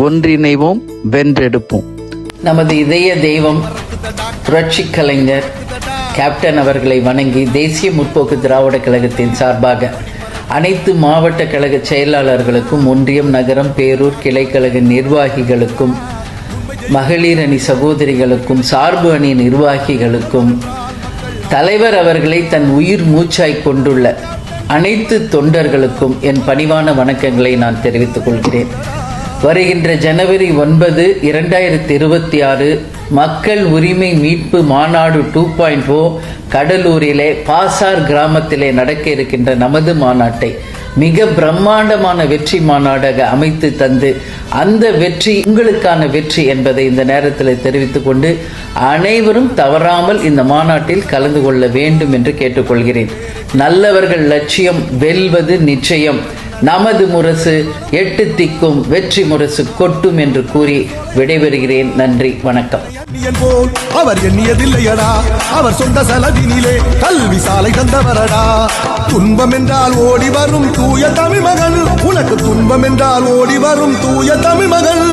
ஒன்றிணைவோம், வென்றெடுப்போம். நமது இதய தெய்வம் புரட்சி கலைஞர் கேப்டன் அவர்களை வணங்கி தேசிய முற்போக்கு திராவிட கழகத்தின் சார்பாக அனைத்து மாவட்ட கழக செயலாளர்களுக்கும், ஒன்றியம், நகரம், பேரூர் கிளைக்கழக நிர்வாகிகளுக்கும், மகளிர் அணி சகோதரிகளுக்கும், சார்பு அணி நிர்வாகிகளுக்கும், தலைவர் அவர்களை தன் உயிர் மூச்சாய் கொண்டுள்ள அனைத்து தொண்டர்களுக்கும் என் பணிவான வணக்கங்களை நான் தெரிவித்துக் கொள்கிறேன். வருகின்ற ஜனவரி 9, 2026 மக்கள் உரிமை மீட்பு மாநாடு 2.0 கடலூரிலே பாசார் கிராமத்திலே நடக்க இருக்கின்ற நமது மாநாட்டை மிக பிரம்மாண்டமான வெற்றி மாநாடாக அமைத்து தந்து, அந்த வெற்றி உங்களுக்கான வெற்றி என்பதை இந்த நேரத்தில் தெரிவித்துக் கொண்டு அனைவரும் தவறாமல் இந்த மாநாட்டில் கலந்து கொள்ள வேண்டும் என்று கேட்டுக்கொள்கிறேன். நல்லவர்கள் லட்சியம் வெல்வது நிச்சயம். நமது முரசு 8 திக்கும் வெற்றி முரசு கொட்டும் என்று கூறி விடைபெறுகிறேன். நன்றி, வணக்கம். அவர் எண்ணியதில்லையடா, அவர் சொந்த செலவினிலே கல்வி சாலை தந்தவரடா. துன்பம் என்றால் ஓடி வரும் தூய தமிழ் மகன், உனக்கு துன்பம் என்றால் ஓடி வரும் தூய தமிழ் மகன்.